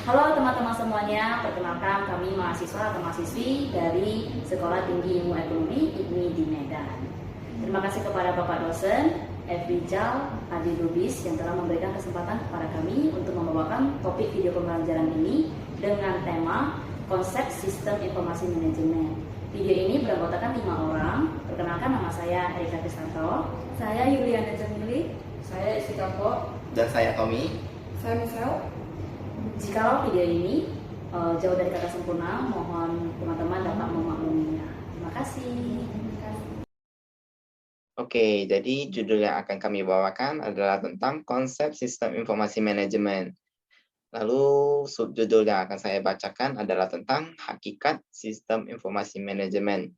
Halo teman-teman semuanya, perkenalkan kami mahasiswa atau mahasiswi dari Sekolah Tinggi Ilmu Ekonomi IKMI di Medan. Terima kasih kepada Bapak dosen F. Rijal Adi Lubis yang telah memberikan kesempatan kepada kami untuk membawakan topik video pembelajaran ini dengan tema konsep sistem informasi manajemen. Video ini beranggotakan 5 orang. Perkenalkan, nama saya Erika Kristanto. Saya Yuliana Jamili. Saya Isi Kampo. Dan saya Tommy. Saya Michelle. Jikalau video ini jauh dari kata sempurna, mohon teman-teman dapat memakluminya. Terima kasih. Oke, jadi judul yang akan kami bawakan adalah tentang konsep sistem informasi manajemen. Lalu subjudul yang akan saya bacakan adalah tentang hakikat sistem informasi manajemen.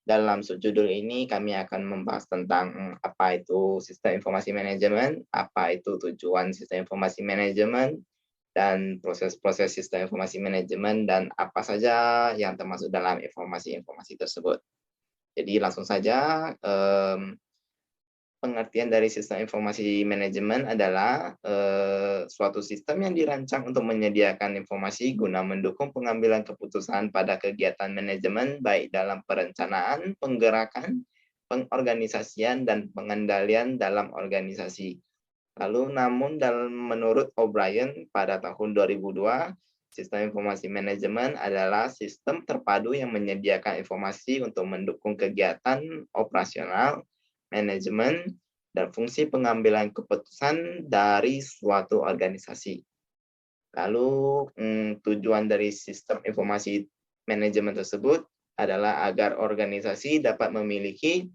Dalam subjudul ini kami akan membahas tentang apa itu sistem informasi manajemen, apa itu tujuan sistem informasi manajemen, dan proses-proses sistem informasi manajemen, dan apa saja yang termasuk dalam informasi-informasi tersebut. Jadi langsung saja, pengertian dari sistem informasi manajemen adalah suatu sistem yang dirancang untuk menyediakan informasi guna mendukung pengambilan keputusan pada kegiatan manajemen, baik dalam perencanaan, penggerakan, pengorganisasian, dan pengendalian dalam organisasi. Lalu namun menurut O'Brien pada tahun 2002, sistem informasi manajemen adalah sistem terpadu yang menyediakan informasi untuk mendukung kegiatan operasional, manajemen, dan fungsi pengambilan keputusan dari suatu organisasi. Lalu tujuan dari sistem informasi manajemen tersebut adalah agar organisasi dapat memiliki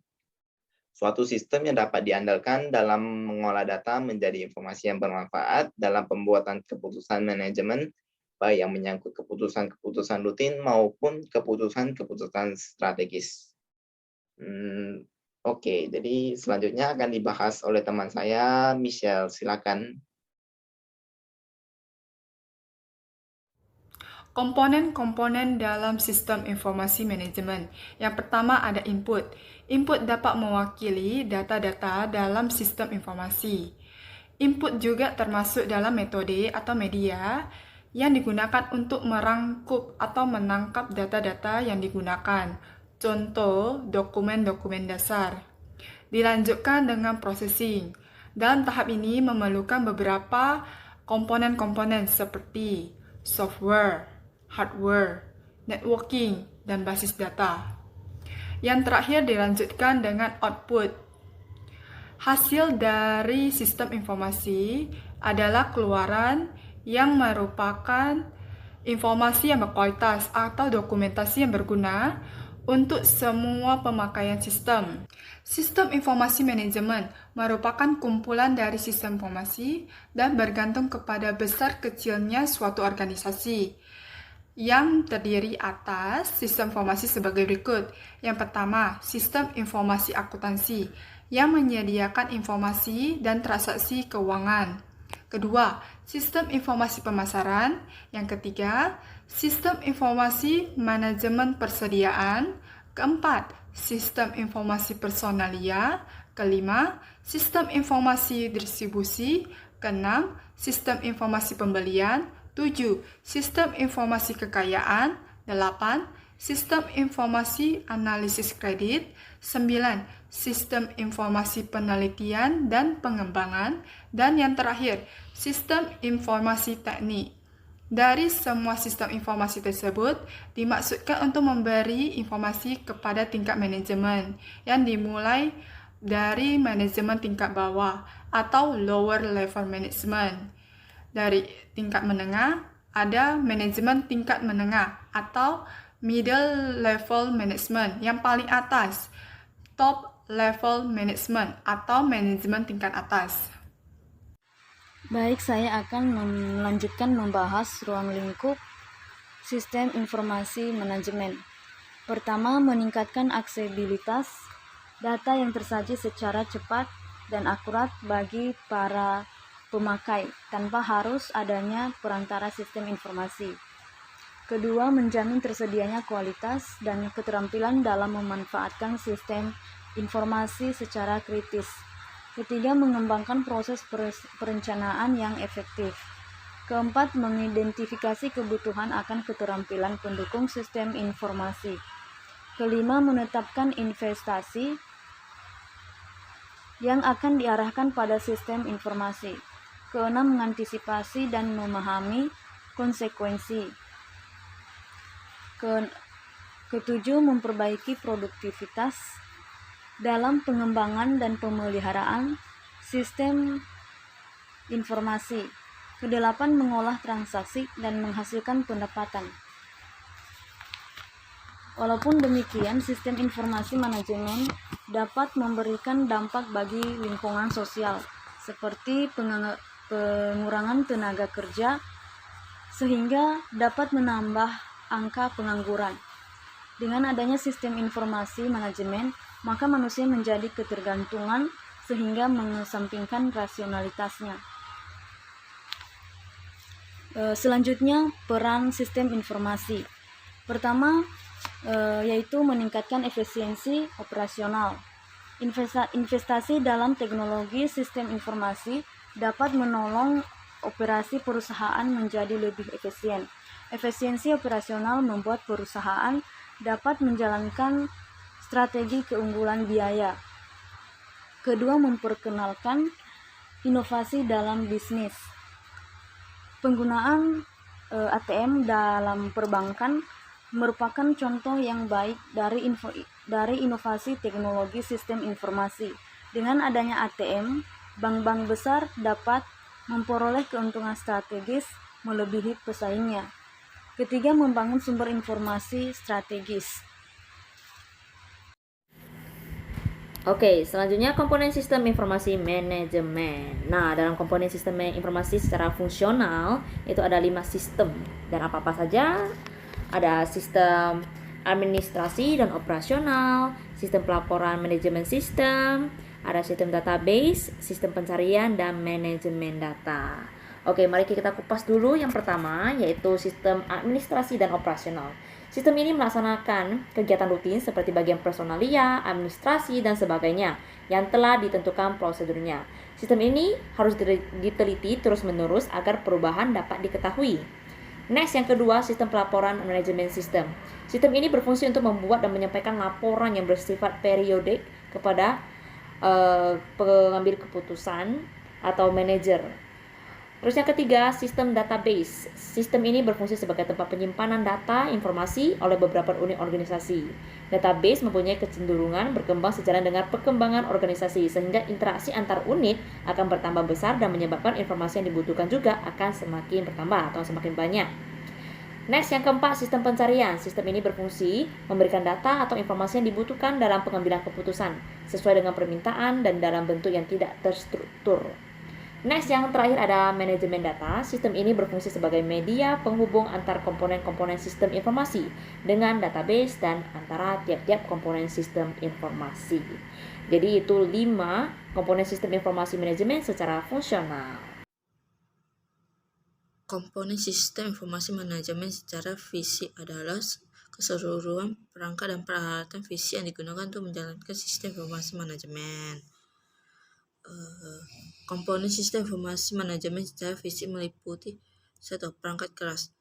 suatu sistem yang dapat diandalkan dalam mengolah data menjadi informasi yang bermanfaat dalam pembuatan keputusan manajemen, baik yang menyangkut keputusan-keputusan rutin maupun keputusan-keputusan strategis. Oke, jadi selanjutnya akan dibahas oleh teman saya, Michelle. Silakan. Komponen-komponen dalam sistem informasi manajemen. Yang pertama ada input. Input dapat mewakili data-data dalam sistem informasi. Input juga termasuk dalam metode atau media yang digunakan untuk merangkup atau menangkap data-data yang digunakan. Contoh, dokumen-dokumen dasar. Dilanjutkan dengan processing. Dalam tahap ini memerlukan beberapa komponen-komponen seperti software, hardware, networking, dan basis data. Yang terakhir dilanjutkan dengan output. Hasil dari sistem informasi adalah keluaran yang merupakan informasi yang berkualitas atau dokumentasi yang berguna untuk semua pemakaian sistem. Sistem informasi manajemen merupakan kumpulan dari sistem informasi dan bergantung kepada besar kecilnya suatu organisasi yang terdiri atas sistem informasi sebagai berikut. Yang pertama, sistem informasi akuntansi yang menyediakan informasi dan transaksi keuangan. Kedua, sistem informasi pemasaran. Yang ketiga, sistem informasi manajemen persediaan. Keempat, sistem informasi personalia. Kelima, sistem informasi distribusi. Keenam, sistem informasi pembelian. 7. Sistem informasi kekayaan. 8. Sistem informasi analisis kredit. 9. Sistem informasi penelitian dan pengembangan. Dan yang terakhir, sistem informasi teknik. Dari semua sistem informasi tersebut, dimaksudkan untuk memberi informasi kepada tingkat manajemen yang dimulai dari manajemen tingkat bawah atau lower level management. Dari tingkat menengah, ada manajemen tingkat menengah atau middle level management. Yang paling atas, top level management atau manajemen tingkat atas. Baik, saya akan melanjutkan membahas ruang lingkup sistem informasi manajemen. Pertama, meningkatkan aksesibilitas data yang tersaji secara cepat dan akurat bagi para pemakai tanpa harus adanya perantara sistem informasi. Kedua, menjamin tersedianya kualitas dan keterampilan dalam memanfaatkan sistem informasi secara kritis. Ketiga, mengembangkan proses perencanaan yang efektif. Keempat, mengidentifikasi kebutuhan akan keterampilan pendukung sistem informasi. Kelima, menetapkan investasi yang akan diarahkan pada sistem informasi. Keenam, mengantisipasi dan memahami konsekuensi. Ketujuh, memperbaiki produktivitas dalam pengembangan dan pemeliharaan sistem informasi. Kedelapan, mengolah transaksi dan menghasilkan pendapatan. Walaupun demikian, sistem informasi manajemen dapat memberikan dampak bagi lingkungan sosial, seperti pengurangan tenaga kerja, sehingga dapat menambah angka pengangguran. Dengan adanya sistem informasi manajemen, maka manusia menjadi ketergantungan sehingga mengesampingkan rasionalitasnya. Selanjutnya, peran sistem informasi. Pertama, yaitu meningkatkan efisiensi operasional. Investasi dalam teknologi sistem informasi dapat menolong operasi perusahaan menjadi lebih efisien. Efisiensi operasional membuat perusahaan dapat menjalankan strategi keunggulan biaya. Kedua, memperkenalkan inovasi dalam bisnis. Penggunaan ATM dalam perbankan merupakan contoh yang baik dari inovasi teknologi sistem informasi. Dengan adanya ATM, bank-bank besar dapat memperoleh keuntungan strategis melebihi pesaingnya. Ketiga, membangun sumber informasi strategis. Oke, selanjutnya komponen sistem informasi manajemen. Nah, dalam komponen sistem informasi secara fungsional itu ada 5 sistem. Dan apa-apa saja? Ada sistem administrasi dan operasional, sistem pelaporan manajemen sistem, ada sistem database, sistem pencarian, dan manajemen data. Oke, mari kita kupas dulu yang pertama, yaitu sistem administrasi dan operasional. Sistem ini melaksanakan kegiatan rutin seperti bagian personalia, administrasi, dan sebagainya yang telah ditentukan prosedurnya. Sistem ini harus diteliti terus-menerus agar perubahan dapat diketahui. Next, yang kedua, sistem pelaporan manajemen sistem. Sistem ini berfungsi untuk membuat dan menyampaikan laporan yang bersifat periodik kepada pengambil keputusan atau manajer. Terus yang ketiga, sistem database. Sistem ini berfungsi sebagai tempat penyimpanan data informasi oleh beberapa unit organisasi. Database mempunyai kecenderungan berkembang sejalan dengan perkembangan organisasi, sehingga interaksi antar unit akan bertambah besar dan menyebabkan informasi yang dibutuhkan juga akan semakin bertambah atau semakin banyak. Next, yang keempat, sistem pencarian. Sistem ini berfungsi memberikan data atau informasi yang dibutuhkan dalam pengambilan keputusan sesuai dengan permintaan dan dalam bentuk yang tidak terstruktur. Next, yang terakhir ada manajemen data. Sistem ini berfungsi sebagai media penghubung antar komponen-komponen sistem informasi dengan database dan antara tiap-tiap komponen sistem informasi. Jadi itu 5 komponen sistem informasi manajemen secara fungsional. Komponen sistem informasi manajemen secara fisik adalah keseluruhan perangkat dan peralatan fisik yang digunakan untuk menjalankan sistem informasi manajemen. Komponen sistem informasi manajemen secara fisik meliputi 1. Perangkat keras,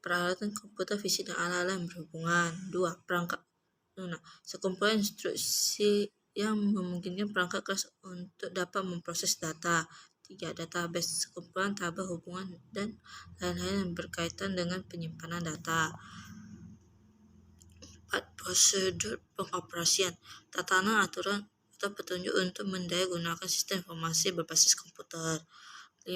peralatan komputer fisik dan alat-alat yang berhubungan. 2. Perangkat lunak, sekumpulan instruksi yang memungkinkan perangkat keras untuk dapat memproses data. 3. Database, sekumpulan tabel hubungan dan lain-lain yang berkaitan dengan penyimpanan data. 4. Prosedur pengoperasian, tatanan aturan atau petunjuk untuk mendaya gunakan sistem informasi berbasis komputer. 5.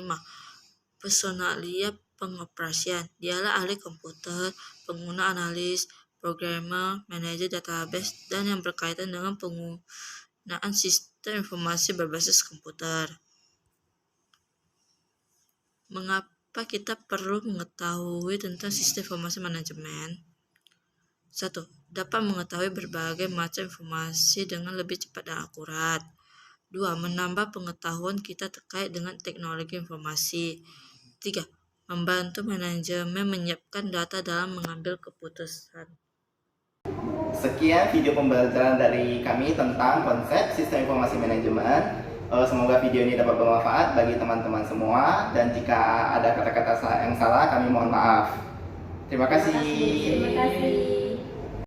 Personalia pengoperasian, dialah ahli komputer, pengguna analis, programmer, manajer database, dan yang berkaitan dengan penggunaan sistem informasi berbasis komputer. Mengapa kita perlu mengetahui tentang sistem informasi manajemen? 1. Dapat mengetahui berbagai macam informasi dengan lebih cepat dan akurat. 2. Menambah pengetahuan kita terkait dengan teknologi informasi. 3. Membantu manajemen menyiapkan data dalam mengambil keputusan. Sekian video pembelajaran dari kami tentang konsep sistem informasi manajemen. Semoga video ini dapat bermanfaat bagi teman-teman semua, dan jika ada kata-kata yang salah kami mohon maaf. Terima kasih. Terima kasih.